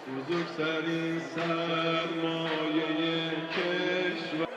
بزرگترین سرمایه کشور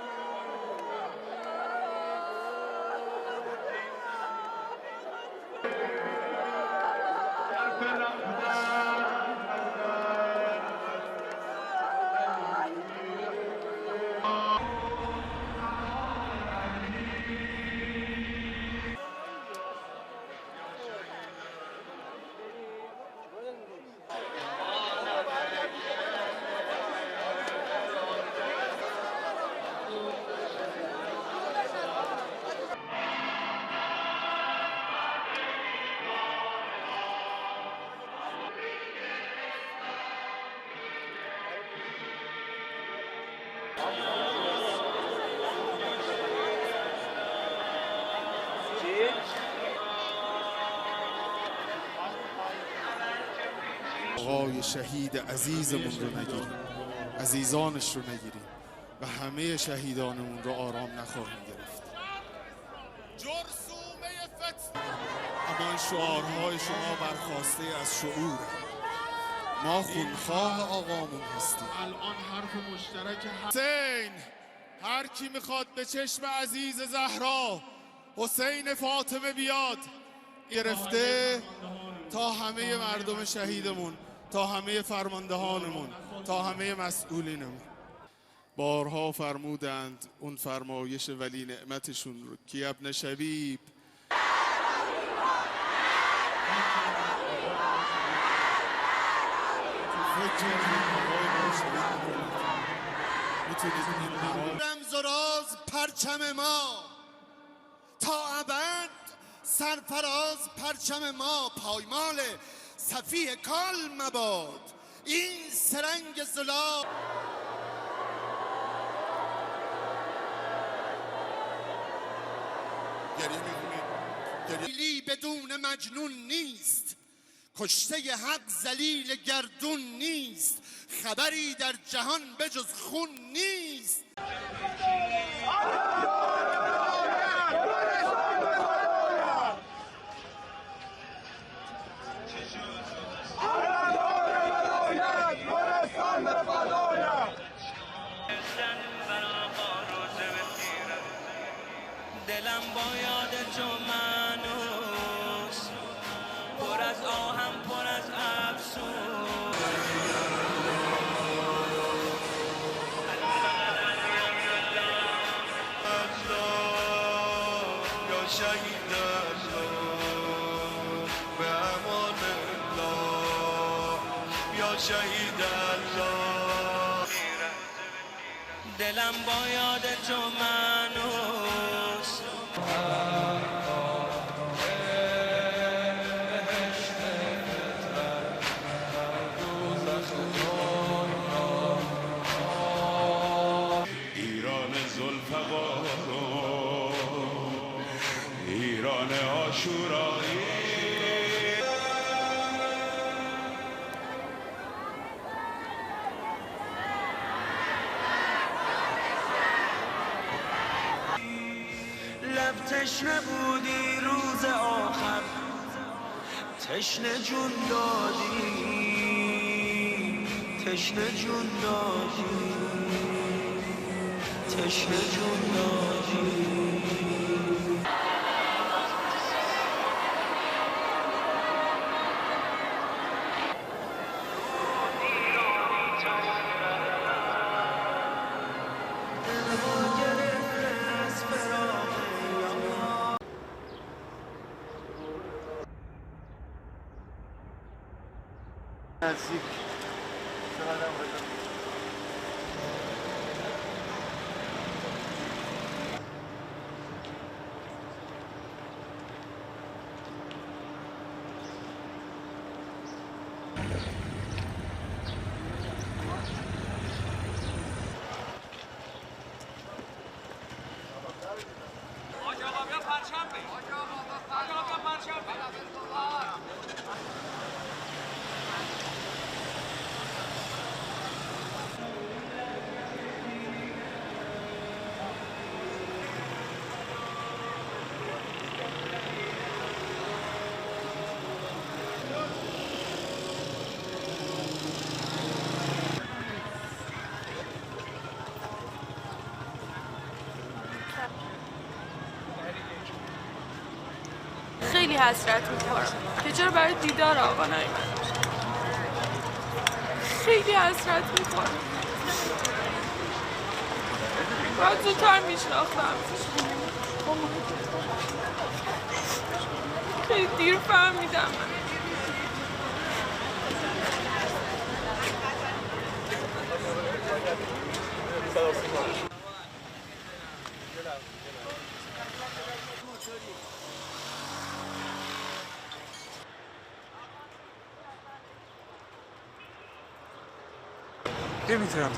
آقای شهید عزیزمون رو نگیریم، عزیزانش رو نگیریم و همه شهیدانمون رو آرام نخواهیم گرفت. جرثومه فتنه، اما این شعارهای شما برخواسته از شعور. ما خونخواه آقامون هستیم. الان حرف مشترک حسین، هر کی میخواد به چشم عزیز زهرا حسین فاطمه بیاد گرفته تا همه مردم شهیدمون، تا همه فرماندهانمون، تا همه مسئولینمون. بارها فرمودند اون فرمایش ولی نعمتشون رو کی ابن شبیب رمز و راز پرچم ما تا ابد، سرفراز پرچم ما پایمال صفی کال مباد. این سرنگ زلا گریه بدون مجنون نیست، کشته حق ذلیل گردون نیست، خبری در جهان بجز خون نیست. دلم با یاد تو منوس پر از آهم، پر از افسوس. یا شهید الله به امان الله، یا شهید الله. دلم با یاد تو منوس ایران ذوالفقار، ایران عاشورایی. لب تشنه بودی روز آخر، تشنه جون دادی، تشنه جون دادی، تشنه جون دادی. نزدیک چقدر خیلی حسرت میخورم که چرا برای دیدار آقا نیومد. خیلی حسرت میخورم. باید زودتر میشناختم. خیلی دیر فهمیدم من. نمیتونم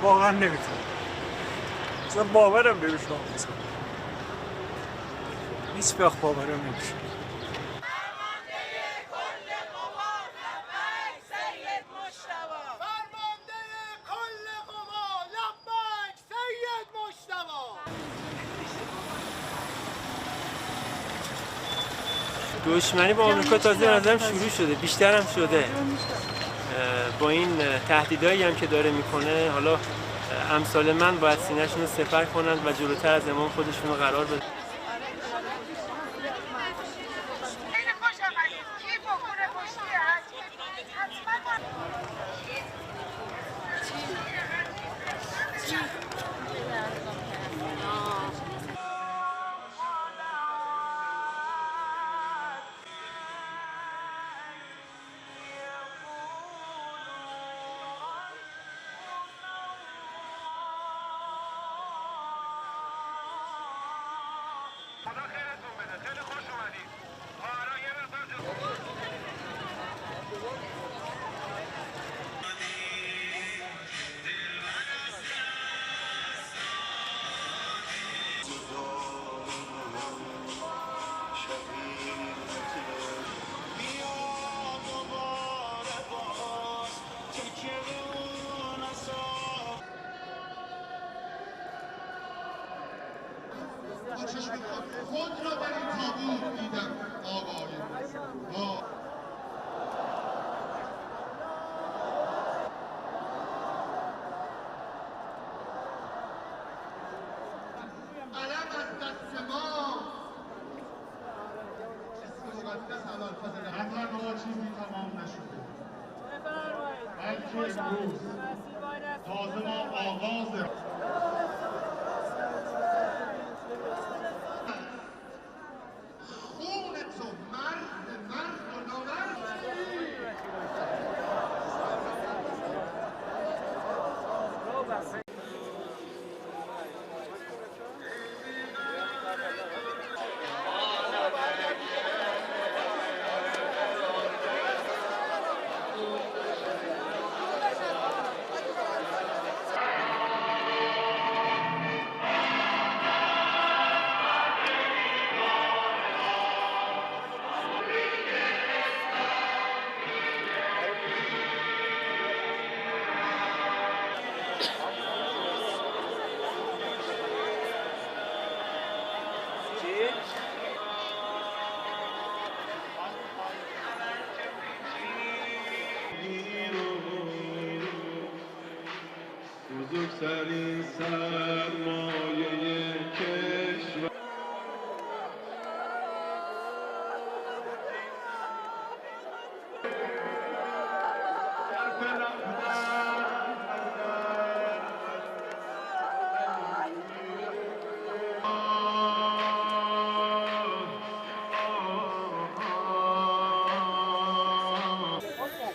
واقعا نمیتونم. اصلا باورم نمیشه. هیچ وقت باورم نمیشه. دشمنی با آمریکا تازه نظرم شروع شده، بیشتر هم شده. با این تهدیدایی هم که داره میکنه، حالا امثال من باید سینه‌شون رو سپر کنند و جلوتر از امام خودشون رو قرار بدن. خود را در این تابوت دیدم آقای علم از دست ما اسم مقدس ابوالفضل حتما ما چیزی تمام نشده بلکه امروز تازه ما آغاز بزرگترین سرمایه کشور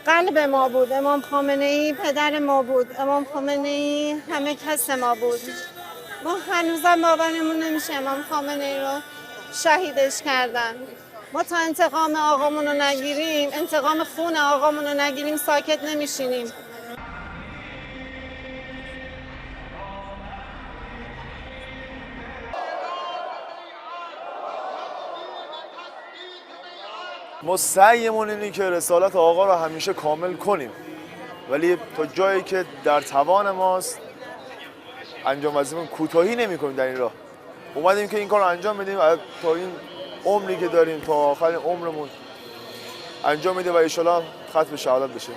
قلب ما بود. امام خامنه ای پدر ما بود. امام خامنه ای همه کس ما بود. ما هنوزم باورمون نمیشه امام خامنه ای رو شهیدش کردن. ما تا انتقام آقامون رو نگیریم، انتقام خون آقامون رو نگیریم، ساکت نمیشینیم. ما سعیمون اینه که رسالت آقا رو همیشه کامل کنیم، ولی تا جایی که در توان ماست انجام وظیفه‌مون کوتاهی نمی‌کنیم در این راه. اومدیم که این کار رو انجام بدیم، تا این عمری که داریم تا آخر عمرمون انجام میده و ان شاءالله ختم شهادت بشه.